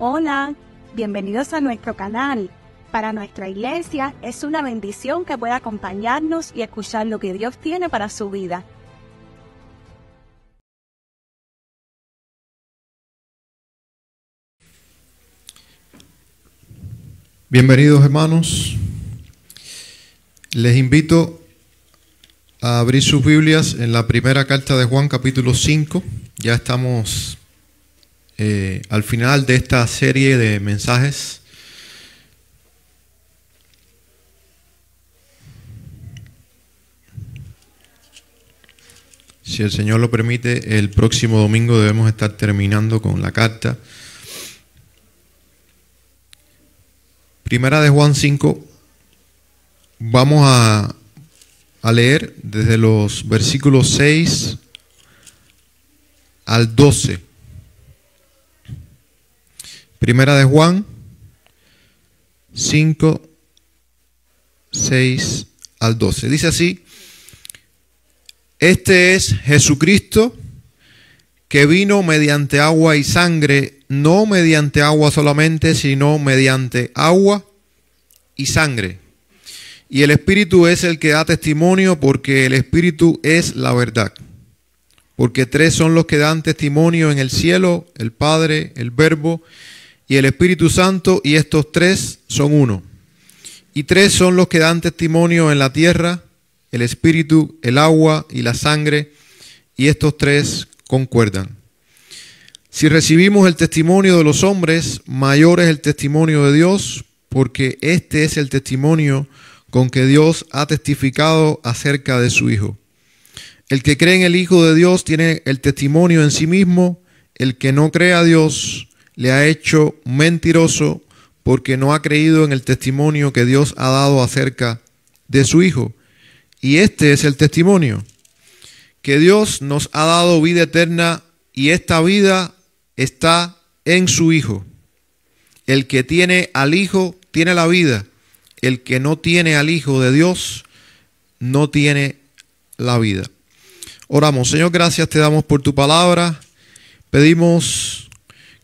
Hola, bienvenidos a nuestro canal. Para nuestra iglesia es una bendición que pueda acompañarnos y escuchar lo que Dios tiene para su vida. Bienvenidos, hermanos. Les invito a abrir sus Biblias en la primera carta de Juan, capítulo 5. Ya estamos al final de esta serie de mensajes. Si el Señor lo permite, el próximo domingo debemos estar terminando con la carta. Primera de Juan 5, vamos a leer desde los versículos 6 al 12. Primera de Juan 5, 6 al 12. Dice así: Este es Jesucristo, que vino mediante agua y sangre, no mediante agua solamente, sino mediante agua y sangre. Y el Espíritu es el que da testimonio, porque el Espíritu es la verdad. Porque tres son los que dan testimonio en el cielo: el Padre, el Verbo y el Espíritu Santo, y estos tres son uno. Y tres son los que dan testimonio en la tierra: el Espíritu, el agua y la sangre, y estos tres concuerdan. Si recibimos el testimonio de los hombres, mayor es el testimonio de Dios, porque este es el testimonio con que Dios ha testificado acerca de su Hijo. El que cree en el Hijo de Dios tiene el testimonio en sí mismo. El que no cree a Dios le ha hecho mentiroso, porque no ha creído en el testimonio que Dios ha dado acerca de su Hijo. Y este es el testimonio, que Dios nos ha dado vida eterna, y esta vida está en su Hijo. El que tiene al Hijo tiene la vida. El que no tiene al Hijo de Dios no tiene la vida. Oramos. Señor, gracias te damos por tu palabra. Pedimos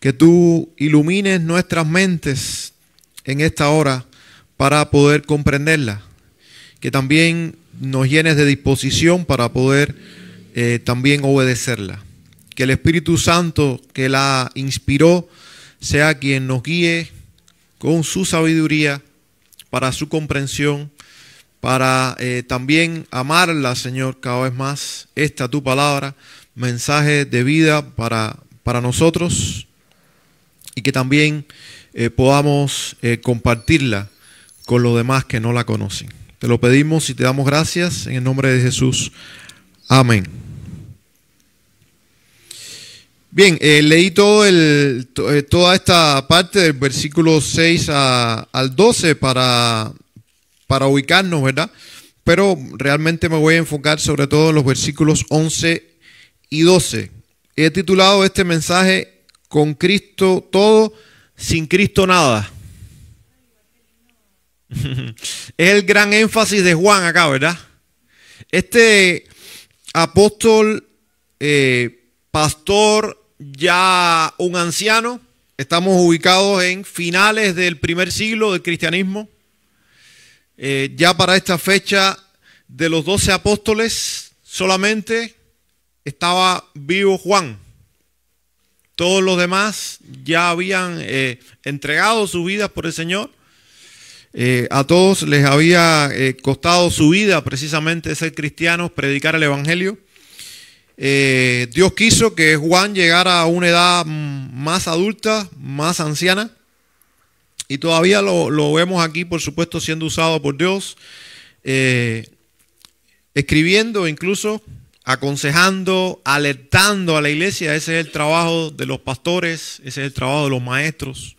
que tú ilumines nuestras mentes en esta hora para poder comprenderla. Que también nos llenes de disposición para poder también obedecerla. Que el Espíritu Santo que la inspiró sea quien nos guíe con su sabiduría para su comprensión, para también amarla, Señor, cada vez más. Esta tu palabra, mensaje de vida para nosotros, y que también podamos compartirla con los demás que no la conocen. Te lo pedimos y te damos gracias en el nombre de Jesús. Amén. Bien, leí toda esta parte del versículo 6 al 12 para ubicarnos, ¿verdad? Pero realmente me voy a enfocar sobre todo en los versículos 11 y 12. He titulado este mensaje: Con Cristo todo, sin Cristo nada. Es el gran énfasis de Juan acá, ¿verdad? Este apóstol, pastor, ya un anciano. Estamos ubicados en finales del primer siglo del cristianismo. Ya para esta fecha, de los 12 apóstoles, solamente estaba vivo Juan. Todos los demás ya habían entregado sus vidas por el Señor. A todos les había costado su vida precisamente ser cristianos, predicar el Evangelio. Dios quiso que Juan llegara a una edad más adulta, más anciana, y todavía lo vemos aquí, por supuesto, siendo usado por Dios, escribiendo, incluso aconsejando, alertando a la iglesia. Ese es el trabajo de los pastores, ese es el trabajo de los maestros: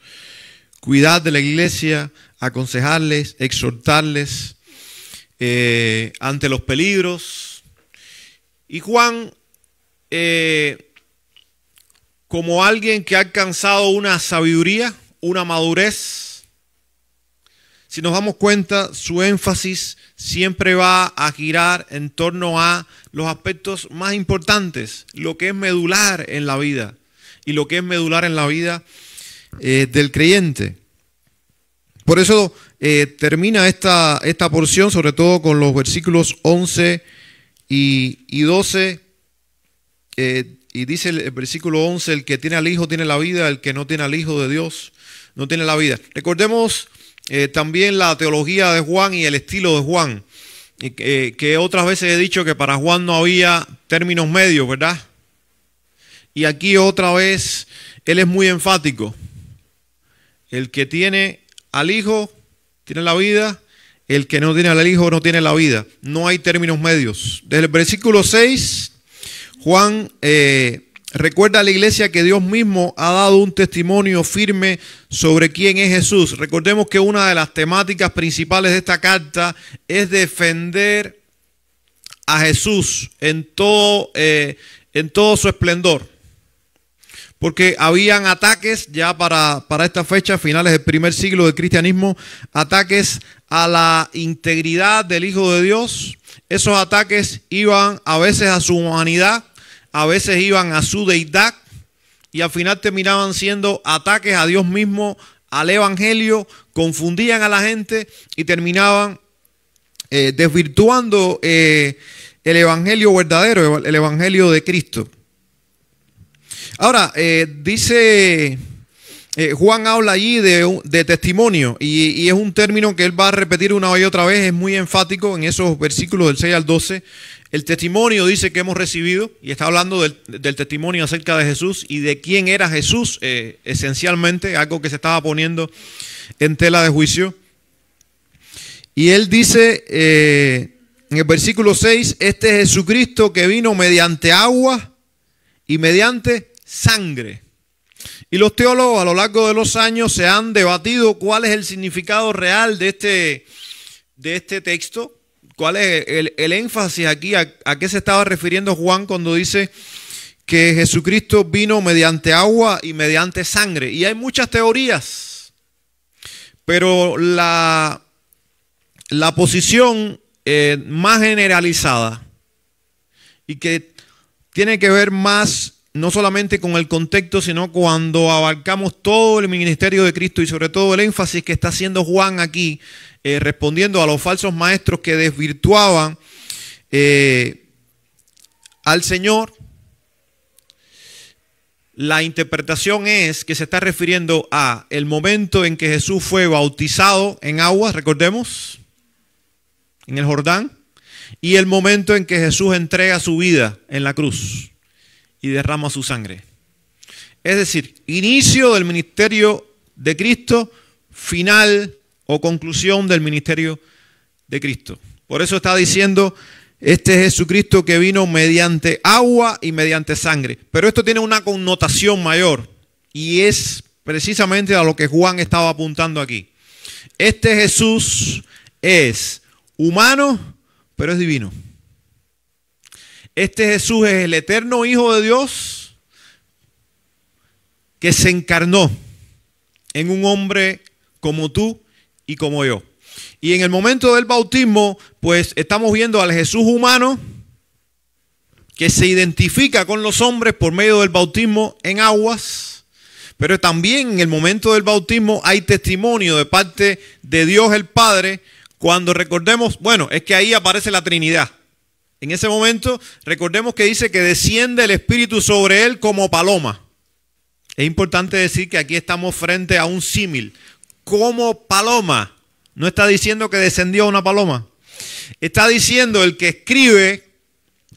cuidar de la iglesia, aconsejarles, exhortarles ante los peligros. Y Juan, como alguien que ha alcanzado una sabiduría, una madurez, si nos damos cuenta, su énfasis siempre va a girar en torno a los aspectos más importantes, lo que es medular en la vida. Y lo que es medular en la vida del creyente. Por eso termina esta porción, sobre todo con los versículos 11 y 12, y dice el versículo 11, el que tiene al Hijo tiene la vida, el que no tiene al Hijo de Dios no tiene la vida. Recordemos también la teología de Juan y el estilo de Juan, que otras veces he dicho que para Juan no había términos medios, ¿verdad? Y aquí otra vez él es muy enfático. El que tiene al Hijo tiene la vida, el que no tiene al Hijo no tiene la vida. No hay términos medios. Desde el versículo 6, Juan recuerda a la iglesia que Dios mismo ha dado un testimonio firme sobre quién es Jesús. Recordemos que una de las temáticas principales de esta carta es defender a Jesús en todo su esplendor. Porque habían ataques ya para esta fecha, finales del primer siglo del cristianismo, ataques a la integridad del Hijo de Dios. Esos ataques iban a veces a su humanidad, a veces iban a su deidad, y al final terminaban siendo ataques a Dios mismo, al Evangelio, confundían a la gente y terminaban desvirtuando el Evangelio verdadero, el Evangelio de Cristo. Ahora, dice Juan habla allí de testimonio, y es un término que él va a repetir una y otra vez, es muy enfático en esos versículos del 6 al 12. El testimonio dice que hemos recibido, y está hablando del testimonio acerca de Jesús y de quién era Jesús, esencialmente, algo que se estaba poniendo en tela de juicio. Y él dice en el versículo 6, este es Jesucristo que vino mediante agua y mediante sangre. Y los teólogos a lo largo de los años se han debatido cuál es el significado real de este texto, cuál es el énfasis aquí, a qué se estaba refiriendo Juan cuando dice que Jesucristo vino mediante agua y mediante sangre. Y hay muchas teorías, pero la posición más generalizada y que tiene que ver más no solamente con el contexto, sino cuando abarcamos todo el ministerio de Cristo y sobre todo el énfasis que está haciendo Juan aquí, respondiendo a los falsos maestros que desvirtuaban al Señor. La interpretación es que se está refiriendo a el momento en que Jesús fue bautizado en agua, recordemos, en el Jordán, y el momento en que Jesús entrega su vida en la cruz y derrama su sangre. Es decir, inicio del ministerio de Cristo, final o conclusión del ministerio de Cristo. Por eso está diciendo, este es Jesucristo que vino mediante agua y mediante sangre. Pero esto tiene una connotación mayor, y es precisamente a lo que Juan estaba apuntando aquí. Este Jesús es humano, pero es divino. Este Jesús es el eterno Hijo de Dios que se encarnó en un hombre como tú y como yo. Y en el momento del bautismo, pues estamos viendo al Jesús humano que se identifica con los hombres por medio del bautismo en aguas, pero también en el momento del bautismo hay testimonio de parte de Dios el Padre, cuando recordemos, bueno, es que ahí aparece la Trinidad. En ese momento, recordemos que dice que desciende el Espíritu sobre él como paloma. Es importante decir que aquí estamos frente a un símil. Como paloma. No está diciendo que descendió una paloma. Está diciendo el que escribe,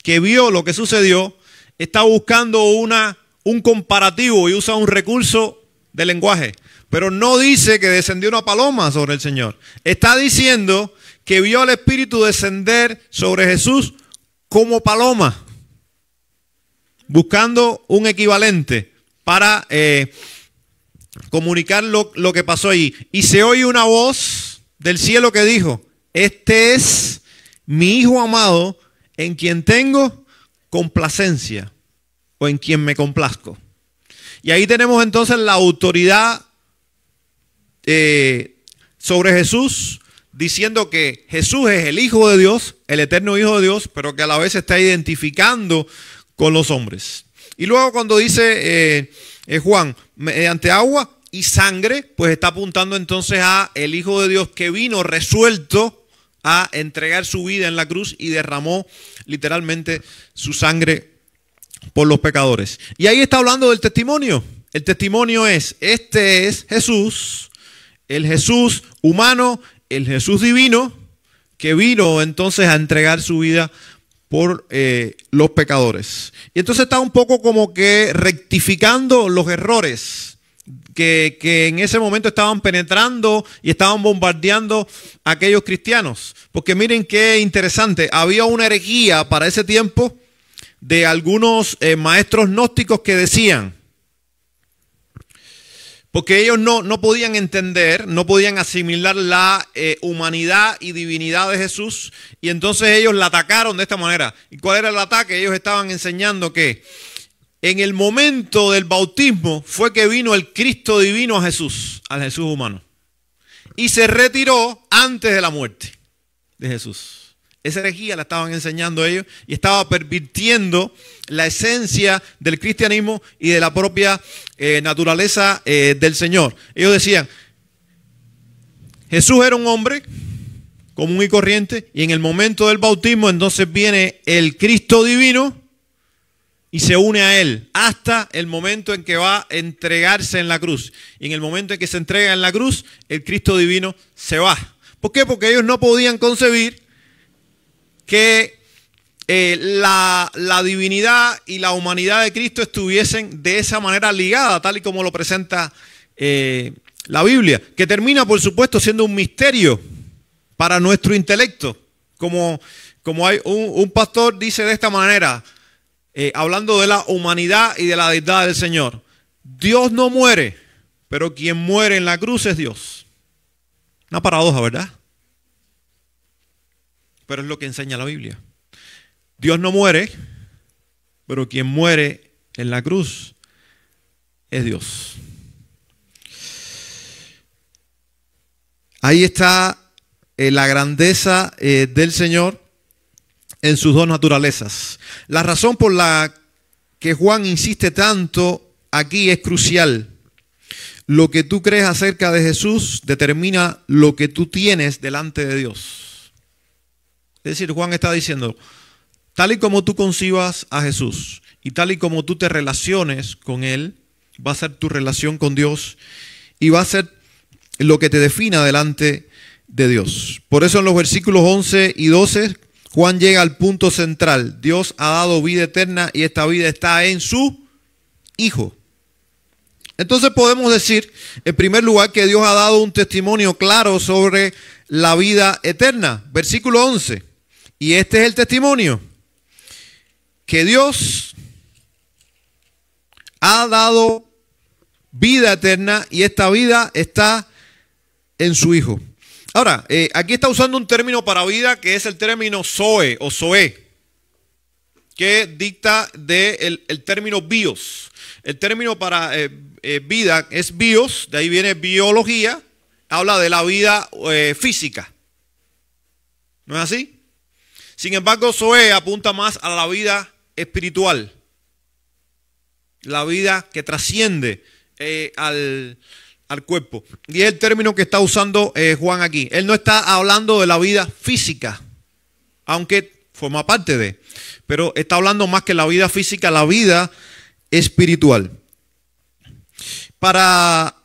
que vio lo que sucedió, está buscando un comparativo y usa un recurso de lenguaje. Pero no dice que descendió una paloma sobre el Señor. Está diciendo que vio al Espíritu descender sobre Jesús como paloma, buscando un equivalente para comunicar lo que pasó ahí. Y se oye una voz del cielo que dijo, este es mi Hijo amado en quien tengo complacencia, o en quien me complazco. Y ahí tenemos entonces la autoridad sobre Jesús, diciendo que Jesús es el Hijo de Dios, el eterno Hijo de Dios, pero que a la vez se está identificando con los hombres. Y luego cuando dice Juan, mediante agua y sangre, pues está apuntando entonces a el Hijo de Dios que vino resuelto a entregar su vida en la cruz y derramó literalmente su sangre por los pecadores. Y ahí está hablando del testimonio. El testimonio es, este es Jesús, el Jesús humano, el Jesús divino, que vino entonces a entregar su vida por los pecadores. Y entonces está un poco como que rectificando los errores que en ese momento estaban penetrando y estaban bombardeando a aquellos cristianos. Porque miren qué interesante, había una herejía para ese tiempo de algunos maestros gnósticos que decían, porque ellos no podían entender, no podían asimilar la humanidad y divinidad de Jesús, y entonces ellos la atacaron de esta manera. ¿Y cuál era el ataque? Ellos estaban enseñando que en el momento del bautismo fue que vino el Cristo divino a Jesús, al Jesús humano, y se retiró antes de la muerte de Jesús. Esa herejía la estaban enseñando ellos y estaba pervirtiendo la esencia del cristianismo y de la propia naturaleza del Señor. Ellos decían, Jesús era un hombre común y corriente y en el momento del bautismo entonces viene el Cristo divino y se une a él hasta el momento en que va a entregarse en la cruz. Y en el momento en que se entrega en la cruz, el Cristo divino se va. ¿Por qué? Porque ellos no podían concebir que la divinidad y la humanidad de Cristo estuviesen de esa manera ligadas, tal y como lo presenta la Biblia, que termina, por supuesto, siendo un misterio para nuestro intelecto. Como hay un pastor dice de esta manera, hablando de la humanidad y de la deidad del Señor: Dios no muere, pero quien muere en la cruz es Dios. Una paradoja, ¿verdad? Pero es lo que enseña la Biblia. Dios no muere, pero quien muere en la cruz es Dios. Ahí está la grandeza del Señor en sus dos naturalezas. La razón por la que Juan insiste tanto aquí es crucial. Lo que tú crees acerca de Jesús determina lo que tú tienes delante de Dios. Es decir, Juan está diciendo, tal y como tú concibas a Jesús y tal y como tú te relaciones con Él, va a ser tu relación con Dios y va a ser lo que te defina delante de Dios. Por eso en los versículos 11 y 12, Juan llega al punto central. Dios ha dado vida eterna y esta vida está en su Hijo. Entonces podemos decir, en primer lugar, que Dios ha dado un testimonio claro sobre la vida eterna. Versículo 11. Y este es el testimonio, que Dios ha dado vida eterna y esta vida está en su Hijo. Ahora, aquí está usando un término para vida que es el término zoe o zoe, que dicta el término bios. El término para vida es bios, de ahí viene biología, habla de la vida física. ¿No es así? Sin embargo, zoe apunta más a la vida espiritual, la vida que trasciende al cuerpo. Y es el término que está usando Juan aquí. Él no está hablando de la vida física, aunque forma parte de, pero está hablando más que la vida física, la vida espiritual. Para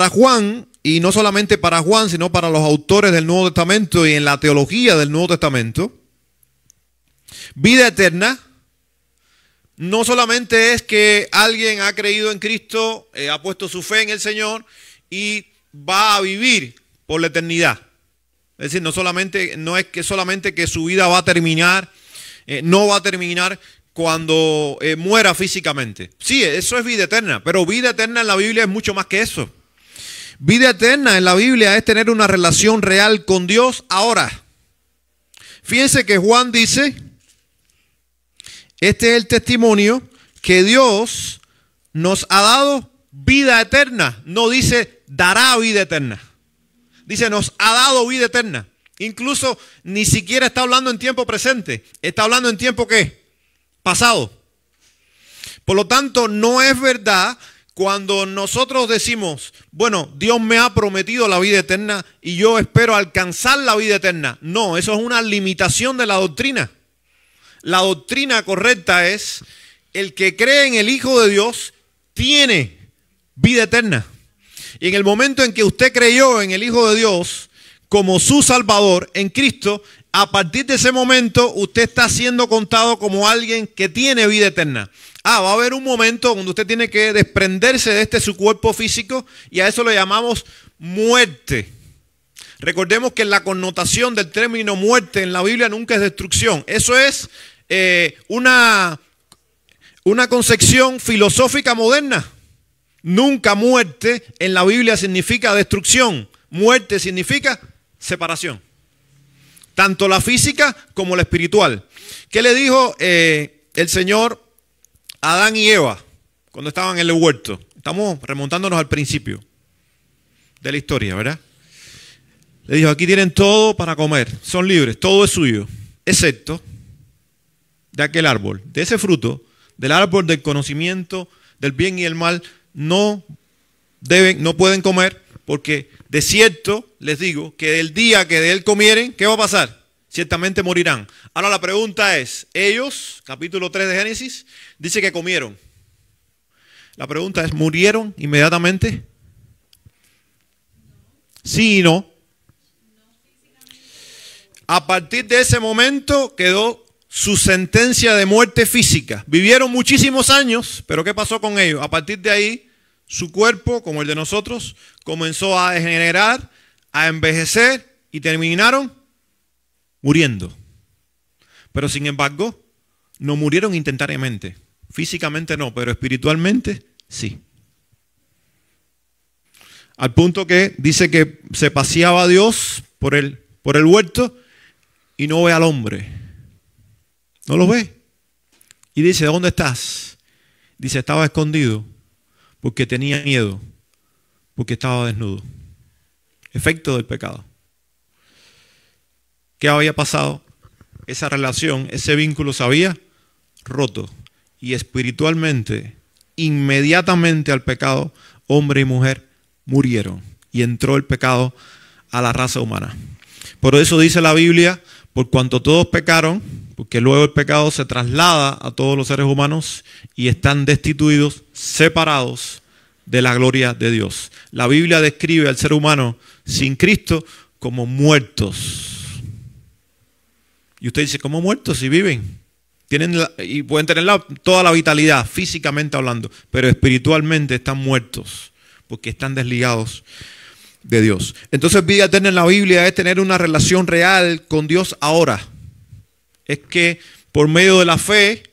Juan, y no solamente para Juan, sino para los autores del Nuevo Testamento y en la teología del Nuevo Testamento, vida eterna no solamente es que alguien ha creído en Cristo, ha puesto su fe en el Señor y va a vivir por la eternidad. Es decir, no es que solamente que su vida va a terminar, no va a terminar cuando muera físicamente. Sí, eso es vida eterna, pero vida eterna en la Biblia es mucho más que eso. Vida eterna en la Biblia es tener una relación real con Dios ahora. Fíjense que Juan dice, este es el testimonio que Dios nos ha dado vida eterna. No dice dará vida eterna. Dice nos ha dado vida eterna. Incluso ni siquiera está hablando en tiempo presente. Está hablando en tiempo ¿qué? Pasado. Por lo tanto, no es verdad cuando nosotros decimos, bueno, Dios me ha prometido la vida eterna y yo espero alcanzar la vida eterna. No, eso es una limitación de la doctrina. La doctrina correcta es, el que cree en el Hijo de Dios tiene vida eterna. Y en el momento en que usted creyó en el Hijo de Dios como su Salvador, en Cristo, a partir de ese momento usted está siendo contado como alguien que tiene vida eterna. Va a haber un momento donde usted tiene que desprenderse de su cuerpo físico y a eso lo llamamos muerte. Recordemos que la connotación del término muerte en la Biblia nunca es destrucción. Eso es una concepción filosófica moderna. Nunca muerte en la Biblia significa destrucción. Muerte significa separación. Tanto la física como la espiritual. ¿Qué le dijo el Señor a Adán y Eva cuando estaban en el huerto? Estamos remontándonos al principio de la historia, ¿verdad? Le dijo, aquí tienen todo para comer, son libres, todo es suyo, excepto de aquel árbol, de ese fruto, del árbol del conocimiento del bien y el mal, no pueden comer, porque de cierto les digo que el día que de él comieren, ¿qué va a pasar? Ciertamente morirán. Ahora la pregunta es, ellos, capítulo 3 de Génesis, dice que comieron. La pregunta es, ¿murieron inmediatamente? Sí y no. A partir de ese momento quedó su sentencia de muerte física. Vivieron muchísimos años, pero ¿qué pasó con ellos? A partir de ahí, su cuerpo, como el de nosotros, comenzó a degenerar, a envejecer y terminaron muriendo. Pero sin embargo, no murieron instantáneamente. Físicamente no, pero espiritualmente sí. Al punto que dice que se paseaba Dios por el huerto y no ve al hombre. No lo ve. Y dice, ¿dónde estás? Dice, estaba escondido porque tenía miedo, porque estaba desnudo. Efecto del pecado. ¿Qué había pasado? Esa relación, ese vínculo se había roto. Y espiritualmente, inmediatamente al pecado, hombre y mujer murieron. Y entró el pecado a la raza humana. Por eso dice la Biblia, por cuanto todos pecaron, porque luego el pecado se traslada a todos los seres humanos y están destituidos, separados de la gloria de Dios. La Biblia describe al ser humano sin Cristo como muertos. Y usted dice, ¿cómo muertos? Si viven. Y pueden tener toda la vitalidad, físicamente hablando, pero espiritualmente están muertos, porque están desligados de Dios. Entonces, vida eterna en la Biblia es tener una relación real con Dios ahora. Es que por medio de la fe,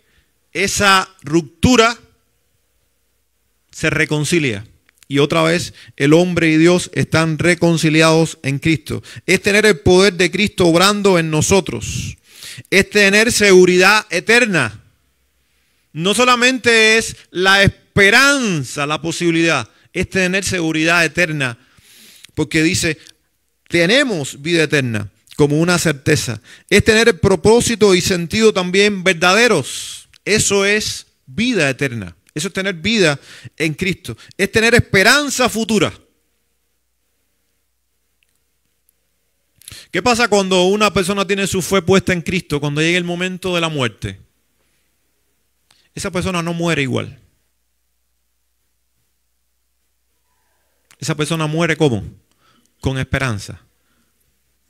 esa ruptura se reconcilia. Y otra vez, el hombre y Dios están reconciliados en Cristo. Es tener el poder de Cristo obrando en nosotros. Es tener seguridad eterna. No solamente es la esperanza, la posibilidad. Es tener seguridad eterna. Porque dice, tenemos vida eterna como una certeza. Es tener el propósito y sentido también verdaderos. Eso es vida eterna. Eso es tener vida en Cristo. Es tener esperanza futura. ¿Qué pasa cuando una persona tiene su fe puesta en Cristo cuando llega el momento de la muerte? Esa persona no muere igual. Esa persona muere ¿cómo? Con esperanza,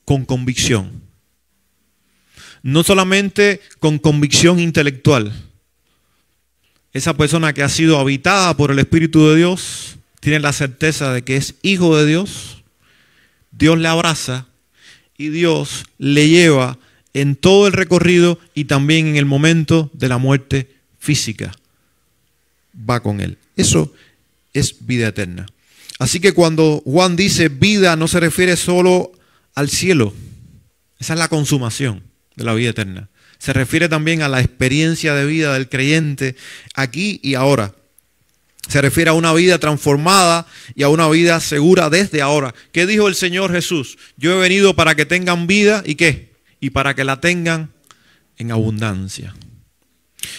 con convicción. No solamente con convicción intelectual. Esa persona que ha sido habitada por el Espíritu de Dios tiene la certeza de que es hijo de Dios. Dios le abraza y Dios le lleva en todo el recorrido y también en el momento de la muerte física. Va con él. Eso es vida eterna. Así que cuando Juan dice vida no se refiere solo al cielo. Esa es la consumación de la vida eterna. Se refiere también a la experiencia de vida del creyente aquí y ahora. Se refiere a una vida transformada y a una vida segura desde ahora. ¿Qué dijo el Señor Jesús? Yo he venido para que tengan vida y ¿qué? Y para que la tengan en abundancia.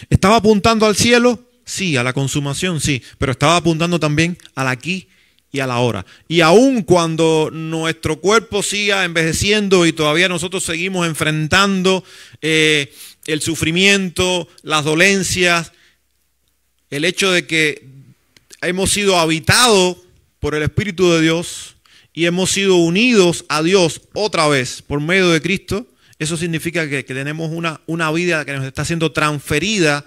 ¿Estaba apuntando al cielo? Sí, a la consumación, sí, pero estaba apuntando también al aquí y a la hora. Y aun cuando nuestro cuerpo siga envejeciendo y todavía nosotros seguimos enfrentando el sufrimiento, las dolencias, el hecho de que hemos sido habitados por el Espíritu de Dios y hemos sido unidos a Dios otra vez por medio de Cristo, eso significa que tenemos una vida que nos está siendo transferida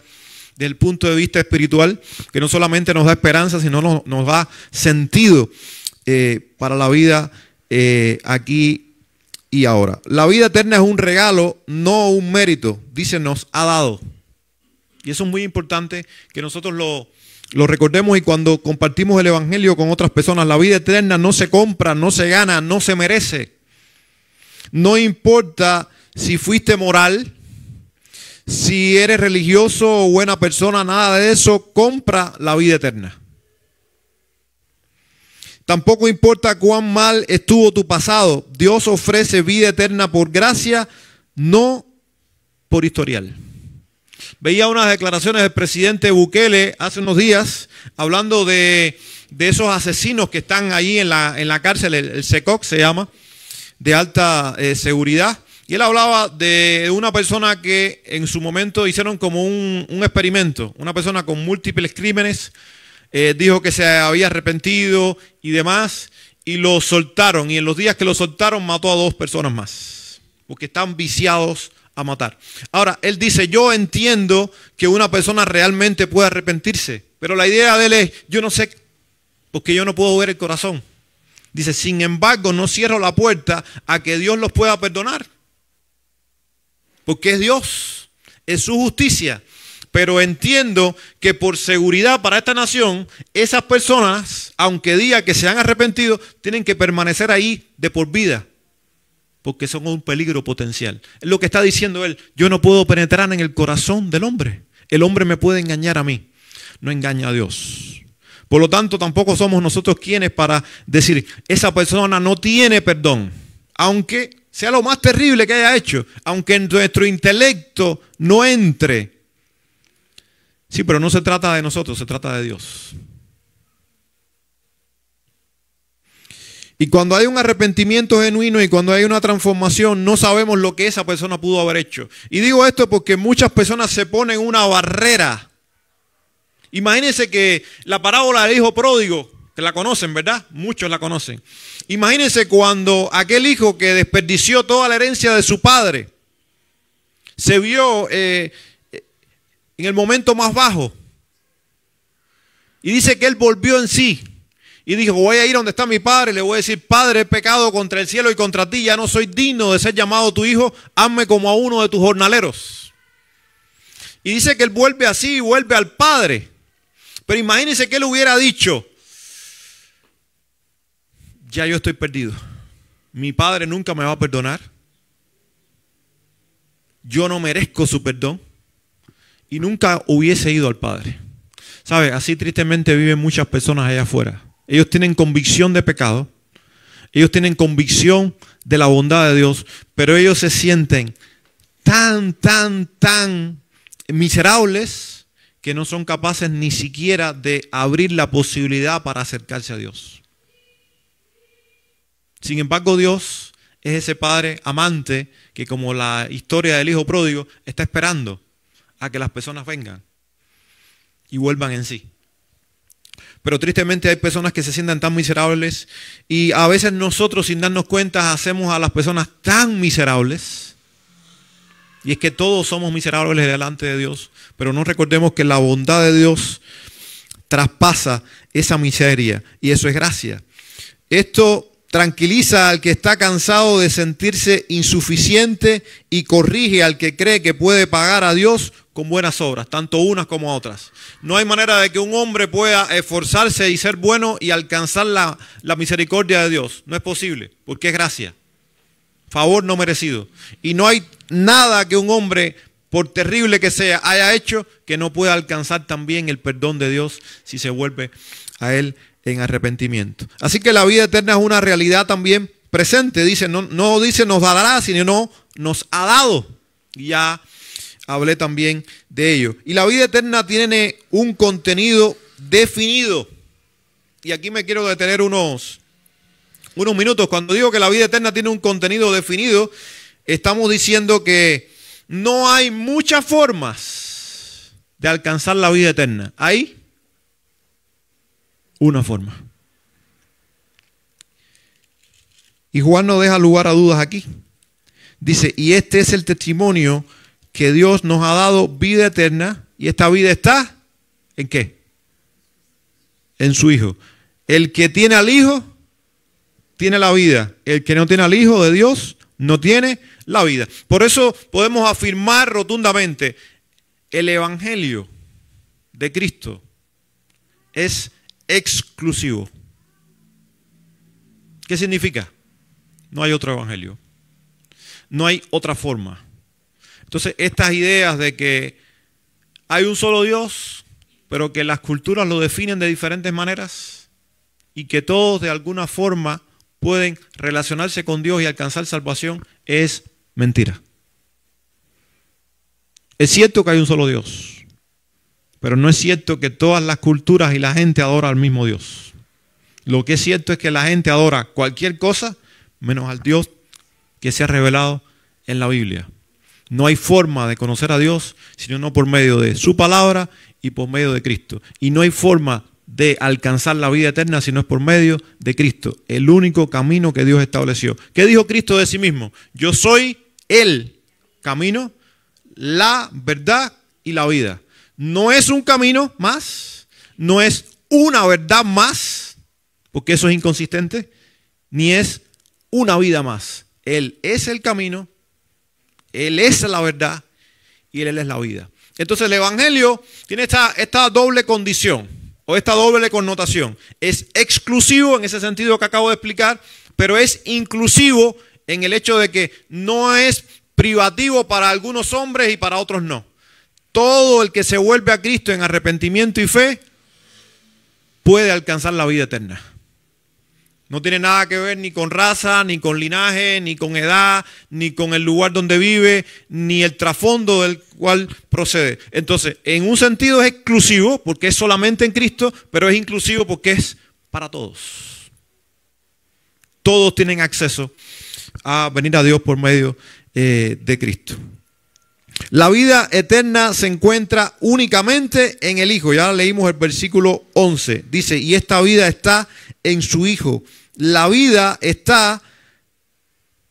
desde el punto de vista espiritual, que no solamente nos da esperanza, sino nos da sentido para la vida aquí y ahora. La vida eterna es un regalo, no un mérito. Dice, nos ha dado. Y eso es muy importante que nosotros lo recordemos, y cuando compartimos el evangelio con otras personas, la vida eterna no se compra, no se gana, no se merece. No importa si fuiste moral, si eres religioso o buena persona, nada de eso compra la vida eterna. Tampoco importa cuán mal estuvo tu pasado. Dios ofrece vida eterna por gracia, no por historial. Veía unas declaraciones del presidente Bukele hace unos días hablando de esos asesinos que están allí en la cárcel, el SECOC se llama, de alta seguridad. Y él hablaba de una persona que en su momento hicieron como un experimento, una persona con múltiples crímenes, dijo que se había arrepentido y demás, y lo soltaron, y en los días que lo soltaron mató a 2 personas más, porque están viciados a matar. Ahora, él dice, yo entiendo que una persona realmente puede arrepentirse, pero la idea de él es, yo no sé, porque yo no puedo ver el corazón. Dice, sin embargo, no cierro la puerta a que Dios los pueda perdonar. Porque es Dios, es su justicia. Pero entiendo que por seguridad para esta nación, esas personas, aunque diga que se han arrepentido, tienen que permanecer ahí de por vida. Porque son un peligro potencial. Es lo que está diciendo él. Yo no puedo penetrar en el corazón del hombre. El hombre me puede engañar a mí. No engaña a Dios. Por lo tanto, tampoco somos nosotros quienes para decir, esa persona no tiene perdón. Aunque sea lo más terrible que haya hecho, aunque en nuestro intelecto no entre. Sí, pero no se trata de nosotros, se trata de Dios. Y cuando hay un arrepentimiento genuino y cuando hay una transformación, no sabemos lo que esa persona pudo haber hecho. Y digo esto porque muchas personas se ponen una barrera. Imagínense que la parábola del hijo pródigo, que la conocen, ¿verdad? Muchos la conocen. Imagínense cuando aquel hijo que desperdició toda la herencia de su padre se vio en el momento más bajo. Y dice que él volvió en sí y dijo, voy a ir donde está mi padre, le voy a decir, Padre, he pecado contra el cielo y contra ti, ya no soy digno de ser llamado tu hijo, hazme como a uno de tus jornaleros. Y dice que él vuelve así y vuelve al padre. Pero imagínense que él hubiera dicho, ya yo estoy perdido. Mi padre nunca me va a perdonar. Yo no merezco su perdón. Y nunca hubiese ido al Padre. ¿Sabe? Así tristemente viven muchas personas allá afuera. Ellos tienen convicción de pecado. Ellos tienen convicción de la bondad de Dios. Pero ellos se sienten tan miserables que no son capaces ni siquiera de abrir la posibilidad para acercarse a Dios. Sin embargo, Dios es ese Padre amante que, como la historia del hijo pródigo, está esperando a que las personas vengan y vuelvan en sí. Pero tristemente hay personas que se sientan tan miserables y a veces nosotros, sin darnos cuenta, hacemos a las personas tan miserables. Y es que todos somos miserables delante de Dios, pero no recordemos que la bondad de Dios traspasa esa miseria y eso es gracia. Esto tranquiliza al que está cansado de sentirse insuficiente y corrige al que cree que puede pagar a Dios con buenas obras, tanto unas como otras. No hay manera de que un hombre pueda esforzarse y ser bueno y alcanzar la misericordia de Dios. No es posible, porque es gracia. Favor no merecido. Y no hay nada que un hombre, por terrible que sea, haya hecho que no pueda alcanzar también el perdón de Dios si se vuelve a Él en arrepentimiento. Así que la vida eterna es una realidad también presente. Dice, no dice nos dará, sino nos ha dado. Ya hablé también de ello. Y la vida eterna tiene un contenido definido. Y aquí me quiero detener unos minutos. Cuando digo que la vida eterna tiene un contenido definido, estamos diciendo que no hay muchas formas de alcanzar la vida eterna. Hay una forma. Y Juan no deja lugar a dudas aquí. Dice, y este es el testimonio que Dios nos ha dado, vida eterna, y esta vida está, ¿en qué? En su Hijo. El que tiene al Hijo, tiene la vida. El que no tiene al Hijo de Dios, no tiene la vida. Por eso podemos afirmar rotundamente, el Evangelio de Cristo es exclusivo. ¿Qué significa? No hay otro evangelio. No hay otra forma. Entonces, estas ideas de que hay un solo Dios, pero que las culturas lo definen de diferentes maneras y que todos de alguna forma pueden relacionarse con Dios y alcanzar salvación, es mentira. Es cierto que hay un solo Dios, pero no es cierto que todas las culturas y la gente adora al mismo Dios. Lo que es cierto es que la gente adora cualquier cosa menos al Dios que se ha revelado en la Biblia. No hay forma de conocer a Dios sino por medio de su palabra y por medio de Cristo. Y no hay forma de alcanzar la vida eterna si no es por medio de Cristo, el único camino que Dios estableció. ¿Qué dijo Cristo de sí mismo? Yo soy el camino, la verdad y la vida. No es un camino más, no es una verdad más, porque eso es inconsistente, ni es una vida más. Él es el camino, Él es la verdad y Él es la vida. Entonces el Evangelio tiene esta doble condición o esta doble connotación. Es exclusivo en ese sentido que acabo de explicar, pero es inclusivo en el hecho de que no es privativo para algunos hombres y para otros no. Todo el que se vuelve a Cristo en arrepentimiento y fe puede alcanzar la vida eterna. No tiene nada que ver ni con raza, ni con linaje, ni con edad, ni con el lugar donde vive, ni el trasfondo del cual procede. Entonces, en un sentido es exclusivo porque es solamente en Cristo, pero es inclusivo porque es para todos. Todos tienen acceso a venir a Dios por medio de Cristo. La vida eterna se encuentra únicamente en el Hijo. Ya leímos el versículo 11. Dice, y esta vida está en su Hijo. La vida está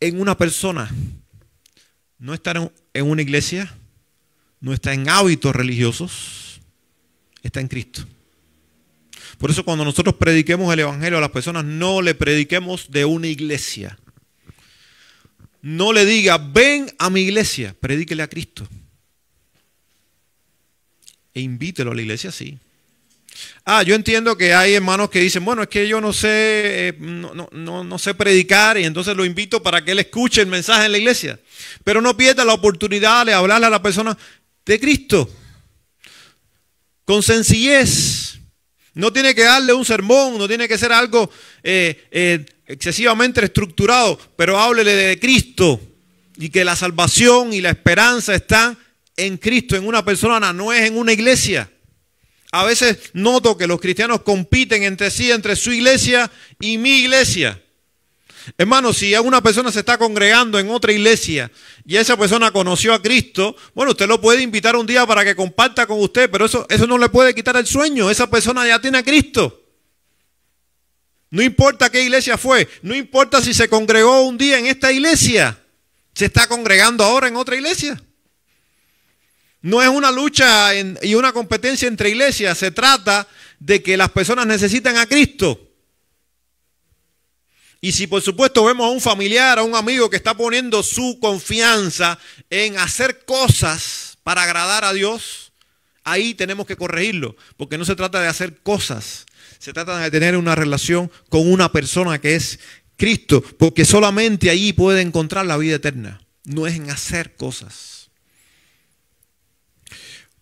en una persona. No está en una iglesia, no está en hábitos religiosos, está en Cristo. Por eso cuando nosotros prediquemos el Evangelio a las personas, no le prediquemos de una iglesia. No le diga, ven a mi iglesia, predíquele a Cristo. E invítelo a la iglesia, sí. Yo entiendo que hay hermanos que dicen, bueno, es que yo no sé, no sé predicar y entonces lo invito para que él escuche el mensaje en la iglesia. Pero no pierda la oportunidad de hablarle a la persona de Cristo. Con sencillez. No tiene que darle un sermón, no tiene que ser algo excesivamente estructurado, pero háblele de Cristo y que la salvación y la esperanza están en Cristo, en una persona, no es en una iglesia. A veces noto que los cristianos compiten entre sí, entre su iglesia y mi iglesia. Hermano, si una persona se está congregando en otra iglesia y esa persona conoció a Cristo, bueno, usted lo puede invitar un día para que comparta con usted, pero eso no le puede quitar el sueño. Esa persona ya tiene a Cristo. No importa qué iglesia fue, no importa si se congregó un día en esta iglesia, se está congregando ahora en otra iglesia. No es una lucha y una competencia entre iglesias, se trata de que las personas necesitan a Cristo. Y si por supuesto vemos a un familiar, a un amigo que está poniendo su confianza en hacer cosas para agradar a Dios, ahí tenemos que corregirlo, porque no se trata de hacer cosas, se trata de tener una relación con una persona que es Cristo, porque solamente allí puede encontrar la vida eterna, no es en hacer cosas.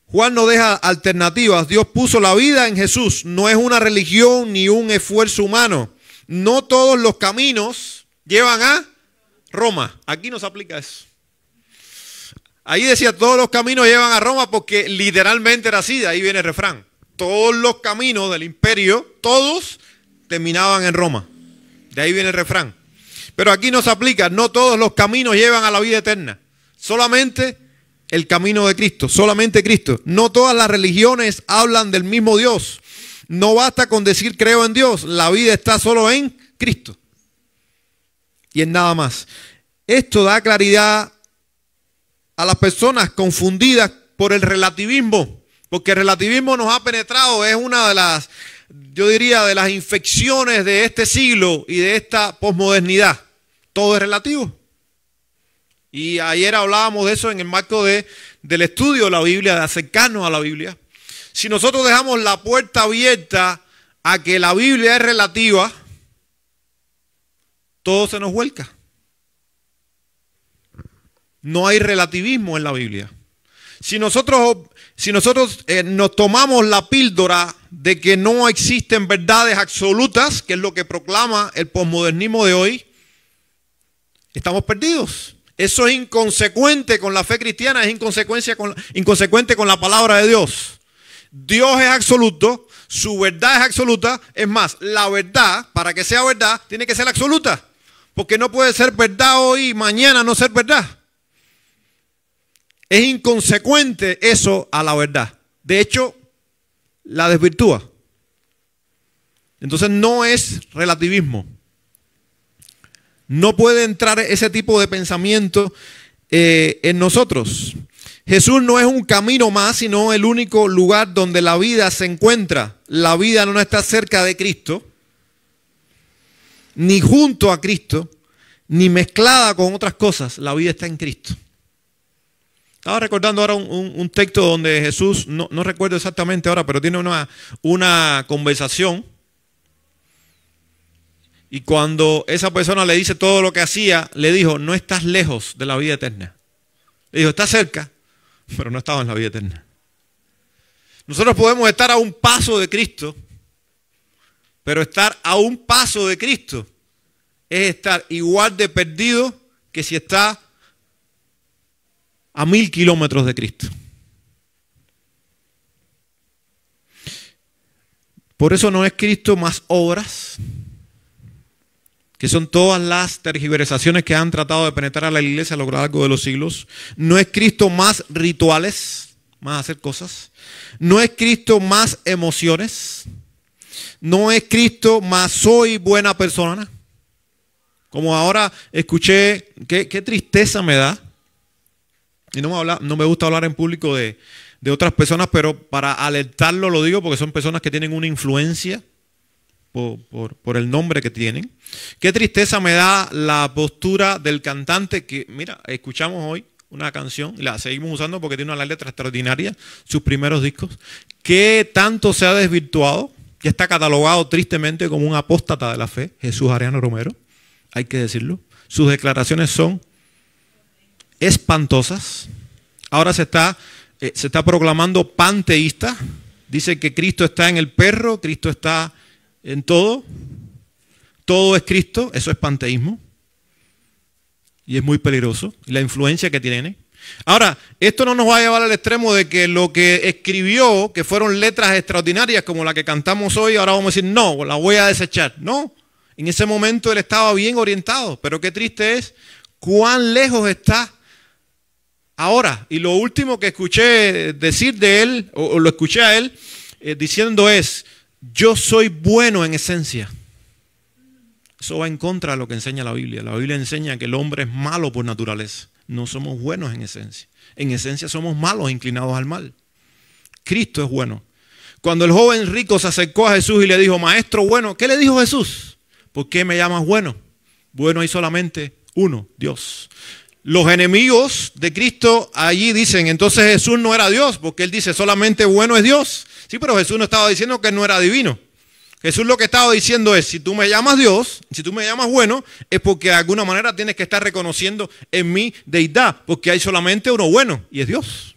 Juan no deja alternativas. Dios puso la vida en Jesús. No es una religión ni un esfuerzo humano. No todos los caminos llevan a Roma. Aquí no se aplica eso. Ahí decía, todos los caminos llevan a Roma, porque literalmente era así, de ahí viene el refrán. Todos los caminos del imperio, todos terminaban en Roma. De ahí viene el refrán. Pero aquí nos aplica, no todos los caminos llevan a la vida eterna. Solamente el camino de Cristo, solamente Cristo. No todas las religiones hablan del mismo Dios. No basta con decir creo en Dios, la vida está solo en Cristo. Y en nada más. Esto da claridad a las personas confundidas por el relativismo, porque el relativismo nos ha penetrado, es una de las, yo diría, de las infecciones de este siglo y de esta posmodernidad. Todo es relativo. Y ayer hablábamos de eso en el marco del estudio de la Biblia, de acercarnos a la Biblia. Si nosotros dejamos la puerta abierta a que la Biblia es relativa, todo se nos vuelca. No hay relativismo en la Biblia. Si nosotros nos tomamos la píldora de que no existen verdades absolutas, que es lo que proclama el posmodernismo de hoy, estamos perdidos. Eso es inconsecuente con la fe cristiana, es inconsecuente con la palabra de Dios. Dios es absoluto, su verdad es absoluta. Es más, la verdad, para que sea verdad, tiene que ser absoluta. Porque no puede ser verdad hoy y mañana no ser verdad. Es inconsecuente eso a la verdad. De hecho, la desvirtúa. Entonces no es relativismo. No puede entrar ese tipo de pensamiento en nosotros. Jesús no es un camino más, sino el único lugar donde la vida se encuentra. La vida no está cerca de Cristo, ni junto a Cristo, ni mezclada con otras cosas. La vida está en Cristo. Estaba recordando ahora un texto donde Jesús, no recuerdo exactamente ahora, pero tiene una conversación. Y cuando esa persona le dice todo lo que hacía, le dijo, no estás lejos de la vida eterna. Le dijo, estás cerca, pero no estaba en la vida eterna. Nosotros podemos estar a un paso de Cristo, pero estar a un paso de Cristo es estar igual de perdido que si está a 1000 kilómetros de Cristo. Por eso no es Cristo más obras, que son todas las tergiversaciones que han tratado de penetrar a la iglesia a lo largo de los siglos. No es Cristo más rituales, más hacer cosas. No es Cristo más emociones. No es Cristo más soy buena persona. Como ahora escuché, qué tristeza me da. Y no me gusta hablar en público de otras personas, pero para alertarlo lo digo porque son personas que tienen una influencia por el nombre que tienen. Qué tristeza me da la postura del cantante que, mira, escuchamos hoy una canción y la seguimos usando porque tiene una letra extraordinaria, sus primeros discos, que tanto se ha desvirtuado, que está catalogado tristemente como un apóstata de la fe, Jesús Ariano Romero, hay que decirlo. Sus declaraciones son espantosas. Ahora se está proclamando panteísta. Dice que Cristo está en el perro, Cristo está en todo. Todo es Cristo. Eso es panteísmo. Y es muy peligroso. Y la influencia que tiene. Ahora, esto no nos va a llevar al extremo de que lo que escribió, que fueron letras extraordinarias como la que cantamos hoy, ahora vamos a decir, no, la voy a desechar. No, en ese momento él estaba bien orientado, pero qué triste es cuán lejos está ahora. Y lo último que escuché decir de él, o lo escuché a él, diciendo es, yo soy bueno en esencia. Eso va en contra de lo que enseña la Biblia. La Biblia enseña que el hombre es malo por naturaleza. No somos buenos en esencia. En esencia somos malos, inclinados al mal. Cristo es bueno. Cuando el joven rico se acercó a Jesús y le dijo, maestro bueno, ¿qué le dijo Jesús? ¿Por qué me llamas bueno? Bueno hay solamente uno, Dios. Los enemigos de Cristo allí dicen, entonces Jesús no era Dios, porque él dice solamente bueno es Dios. Sí, pero Jesús no estaba diciendo que él no era divino. Jesús lo que estaba diciendo es, si tú me llamas Dios, si tú me llamas bueno, es porque de alguna manera tienes que estar reconociendo en mi deidad, porque hay solamente uno bueno, y es Dios.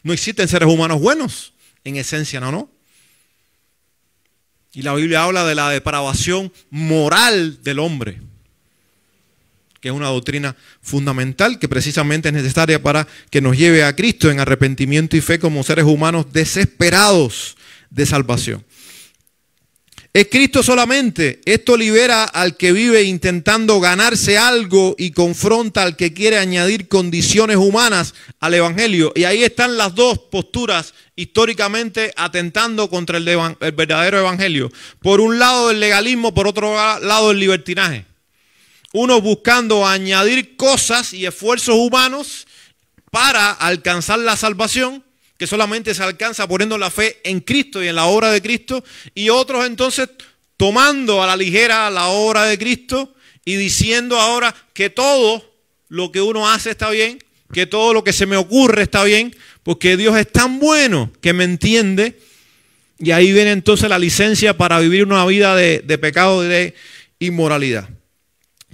No existen seres humanos buenos, en esencia no. Y la Biblia habla de la depravación moral del hombre, que es una doctrina fundamental que precisamente es necesaria para que nos lleve a Cristo en arrepentimiento y fe como seres humanos desesperados de salvación. Es Cristo solamente. Esto libera al que vive intentando ganarse algo y confronta al que quiere añadir condiciones humanas al Evangelio. Y ahí están las dos posturas históricamente atentando contra el verdadero Evangelio. Por un lado el legalismo, por otro lado el libertinaje. Uno buscando añadir cosas y esfuerzos humanos para alcanzar la salvación, que solamente se alcanza poniendo la fe en Cristo y en la obra de Cristo, y otros entonces tomando a la ligera la obra de Cristo y diciendo ahora que todo lo que uno hace está bien, que todo lo que se me ocurre está bien, porque Dios es tan bueno que me entiende, y ahí viene entonces la licencia para vivir una vida de pecado y de inmoralidad.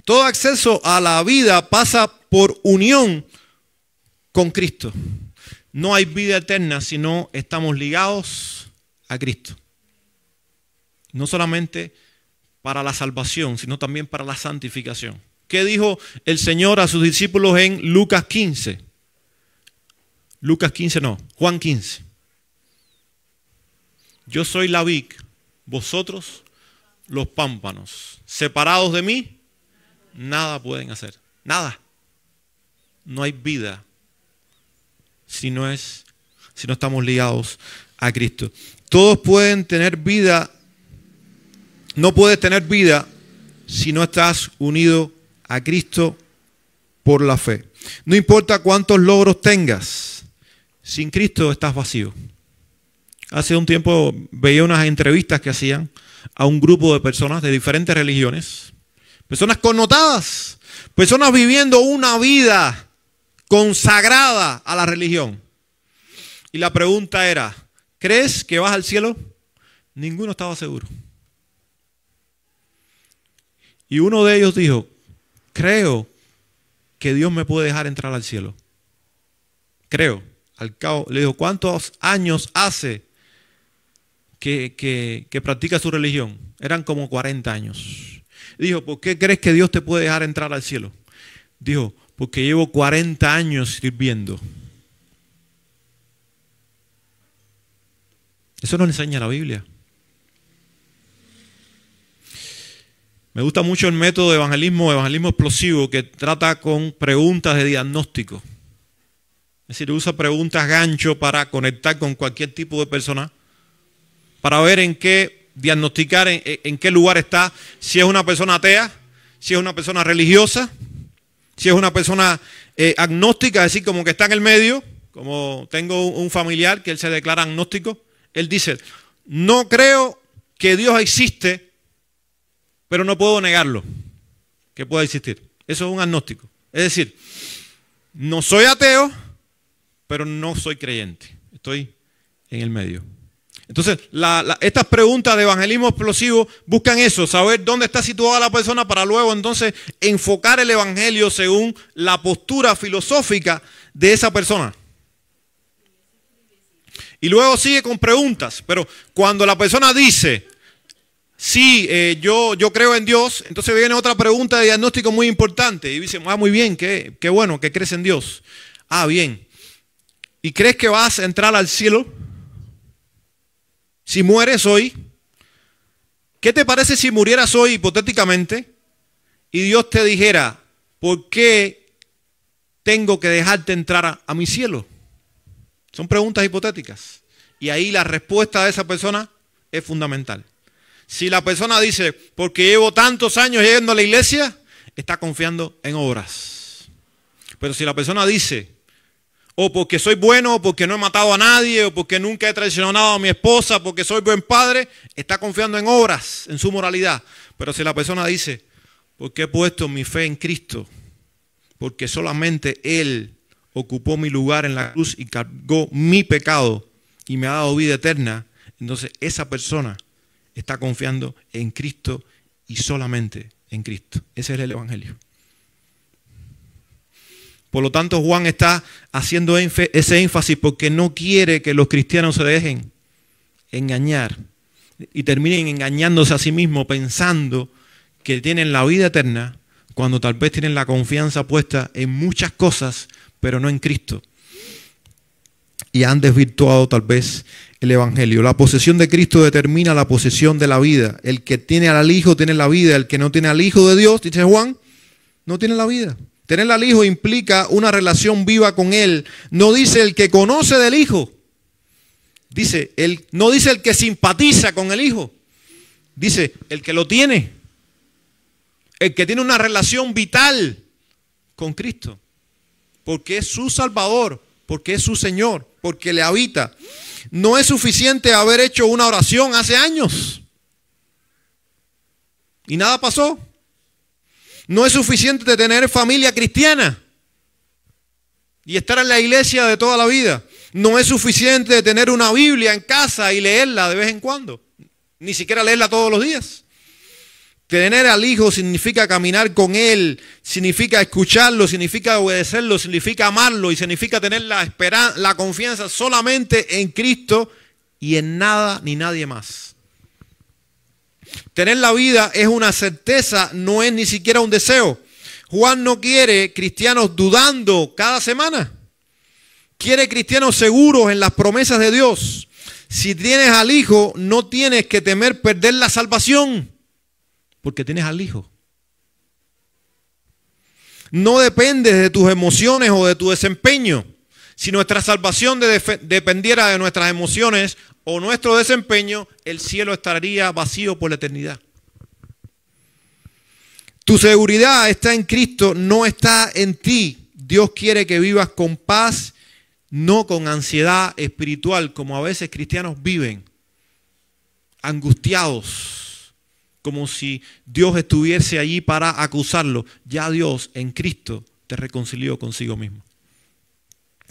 Todo acceso a la vida pasa por unión con Cristo. No hay vida eterna si no estamos ligados a Cristo. No solamente para la salvación, sino también para la santificación. ¿Qué dijo el Señor a sus discípulos en Lucas 15? Juan 15. Yo soy la vid, vosotros los pámpanos. Separados de mí, nada pueden hacer. Nada. No hay vida si no estamos ligados a Cristo. Todos pueden tener vida. No puedes tener vida si no estás unido a Cristo por la fe. No importa cuántos logros tengas, sin Cristo estás vacío. Hace un tiempo veía unas entrevistas que hacían a un grupo de personas de diferentes religiones, personas connotadas, personas viviendo una vida consagrada a la religión. Y la pregunta era, ¿crees que vas al cielo? Ninguno estaba seguro. Y uno de ellos dijo, creo que Dios me puede dejar entrar al cielo. Creo. Al cabo, le dijo, ¿cuántos años hace que practica su religión? Eran como 40 años. Dijo, ¿por qué crees que Dios te puede dejar entrar al cielo? Dijo, porque llevo 40 años sirviendo. Eso nos enseña la Biblia. Me gusta mucho el método de evangelismo explosivo, que trata con preguntas de diagnóstico. Es decir, usa preguntas gancho para conectar con cualquier tipo de persona, para ver en qué diagnosticar, en qué lugar está, si es una persona atea, si es una persona religiosa, si es una persona agnóstica, es decir, como que está en el medio, como tengo un familiar que él se declara agnóstico. Él dice, no creo que Dios existe, pero no puedo negarlo, que pueda existir. Eso es un agnóstico. Es decir, no soy ateo, pero no soy creyente. Estoy en el medio. Entonces, estas preguntas de evangelismo explosivo buscan eso, saber dónde está situada la persona para luego entonces enfocar el evangelio según la postura filosófica de esa persona. Y luego sigue con preguntas, pero cuando la persona dice, sí, yo creo en Dios, entonces viene otra pregunta de diagnóstico muy importante. Y dice, muy bien, qué bueno que crees en Dios. Bien. ¿Y crees que vas a entrar al cielo? Si mueres hoy, ¿qué te parece si murieras hoy hipotéticamente y Dios te dijera, ¿por qué tengo que dejarte entrar a mi cielo? Son preguntas hipotéticas. Y ahí la respuesta de esa persona es fundamental. Si la persona dice, porque llevo tantos años yendo a la iglesia, está confiando en obras. Pero si la persona dice, o porque soy bueno, o porque no he matado a nadie, o porque nunca he traicionado a mi esposa, porque soy buen padre, está confiando en obras, en su moralidad. Pero si la persona dice, porque he puesto mi fe en Cristo, porque solamente Él ocupó mi lugar en la cruz y cargó mi pecado y me ha dado vida eterna, entonces esa persona está confiando en Cristo y solamente en Cristo. Ese es el evangelio. Por lo tanto, Juan está haciendo ese énfasis porque no quiere que los cristianos se dejen engañar y terminen engañándose a sí mismos pensando que tienen la vida eterna cuando tal vez tienen la confianza puesta en muchas cosas, pero no en Cristo. Y han desvirtuado tal vez el Evangelio. La posesión de Cristo determina la posesión de la vida. El que tiene al Hijo tiene la vida. El que no tiene al Hijo de Dios, dice Juan, no tiene la vida. Tener al Hijo implica una relación viva con Él. No dice el que conoce del Hijo. No dice el que simpatiza con el Hijo. Dice el que lo tiene. El que tiene una relación vital con Cristo. Porque es su Salvador. Porque es su Señor. Porque le habita. No es suficiente haber hecho una oración hace años. Y nada pasó. No es suficiente de tener familia cristiana y estar en la iglesia de toda la vida. No es suficiente de tener una Biblia en casa y leerla de vez en cuando. Ni siquiera leerla todos los días. Tener al Hijo significa caminar con Él, significa escucharlo, significa obedecerlo, significa amarlo y significa tener la confianza solamente en Cristo y en nada ni nadie más. Tener la vida es una certeza, no es ni siquiera un deseo. Juan no quiere cristianos dudando cada semana. Quiere cristianos seguros en las promesas de Dios. Si tienes al Hijo, no tienes que temer perder la salvación, porque tienes al Hijo. No dependes de tus emociones o de tu desempeño. Si nuestra salvación dependiera de nuestras emociones o nuestro desempeño, el cielo estaría vacío por la eternidad. Tu seguridad está en Cristo, no está en ti. Dios quiere que vivas con paz, no con ansiedad espiritual, como a veces cristianos viven, angustiados, como si Dios estuviese allí para acusarlo. Ya Dios en Cristo te reconcilió consigo mismo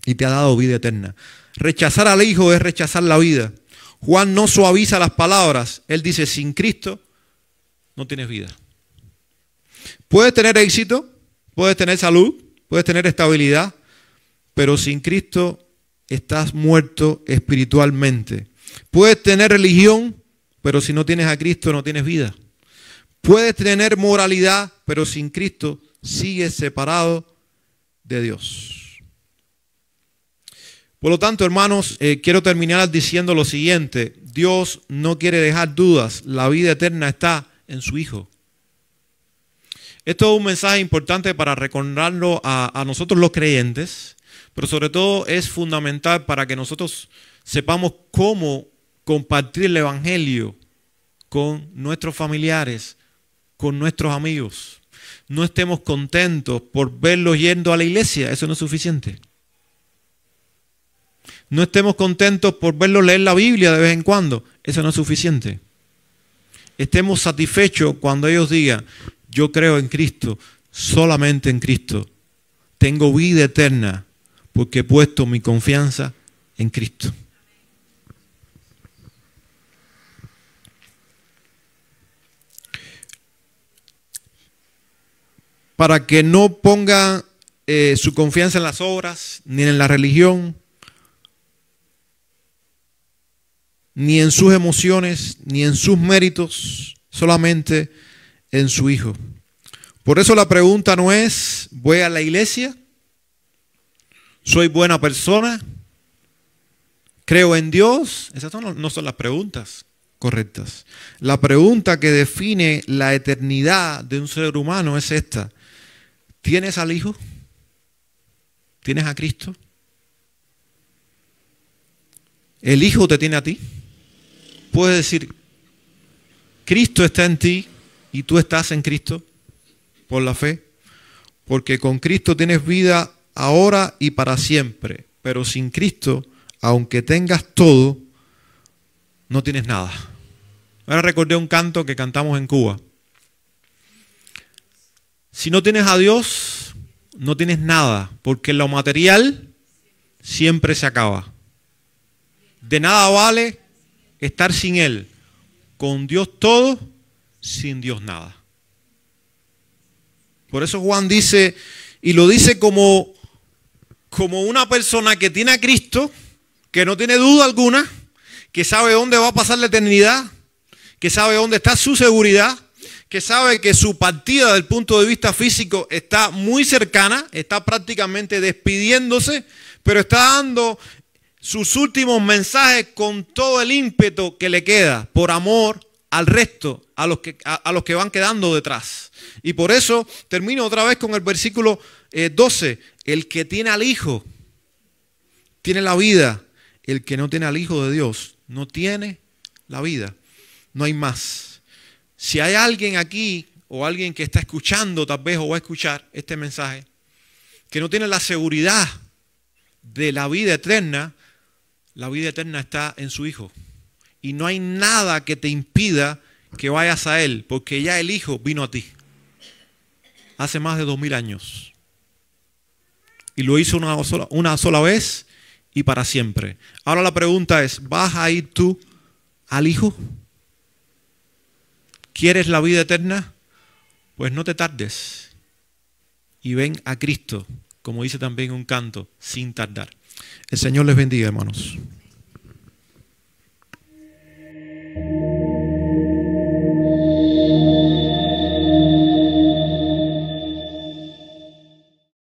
y te ha dado vida eterna. Rechazar al Hijo es rechazar la vida. Juan no suaviza las palabras. Él dice, sin Cristo no tienes vida. Puedes tener éxito, puedes tener salud, puedes tener estabilidad, pero sin Cristo estás muerto espiritualmente. Puedes tener religión, pero si no tienes a Cristo no tienes vida. Puedes tener moralidad, pero sin Cristo sigues separado de Dios. Por lo tanto, hermanos, quiero terminar diciendo lo siguiente. Dios no quiere dejar dudas. La vida eterna está en su Hijo. Esto es un mensaje importante para recordarlo a nosotros los creyentes, pero sobre todo es fundamental para que nosotros sepamos cómo compartir el Evangelio con nuestros familiares, con nuestros amigos. No estemos contentos por verlos yendo a la iglesia, eso no es suficiente. No estemos contentos por verlos leer la Biblia de vez en cuando, eso no es suficiente. Estemos satisfechos cuando ellos digan, yo creo en Cristo, solamente en Cristo. Tengo vida eterna porque he puesto mi confianza en Cristo. Para que no pongan su confianza en las obras, ni en la religión, ni en sus emociones, ni en sus méritos, solamente en su Hijo. Por eso la pregunta no es, ¿voy a la iglesia? ¿Soy buena persona? ¿Creo en Dios? Esas no son las preguntas correctas. La pregunta que define la eternidad de un ser humano es esta. ¿Tienes al Hijo? ¿Tienes a Cristo? ¿El Hijo te tiene a ti? Puedes decir, Cristo está en ti y tú estás en Cristo por la fe, porque con Cristo tienes vida ahora y para siempre, pero sin Cristo, aunque tengas todo, no tienes nada. Ahora recordé un canto que cantamos en Cuba. Si no tienes a Dios, no tienes nada, porque lo material siempre se acaba. De nada vale estar sin Él. Con Dios todo, sin Dios nada. Por eso Juan dice, y lo dice como una persona que tiene a Cristo, que no tiene duda alguna, que sabe dónde va a pasar la eternidad, que sabe dónde está su seguridad, que sabe que su partida del punto de vista físico está muy cercana, está prácticamente despidiéndose, pero está dando sus últimos mensajes con todo el ímpetu que le queda, por amor al resto, a los que van quedando detrás. Y por eso termino otra vez con el versículo 12. El que tiene al Hijo tiene la vida. El que no tiene al Hijo de Dios no tiene la vida. No hay más. Si hay alguien aquí o alguien que está escuchando tal vez o va a escuchar este mensaje que no tiene la seguridad de la vida eterna está en su Hijo. Y no hay nada que te impida que vayas a Él, porque ya el Hijo vino a ti hace más de 2000 años. Y lo hizo una sola vez y para siempre. Ahora la pregunta es, ¿vas a ir tú al Hijo? ¿Quieres la vida eterna? Pues no te tardes y ven a Cristo, como dice también un canto, sin tardar. El Señor les bendiga, hermanos.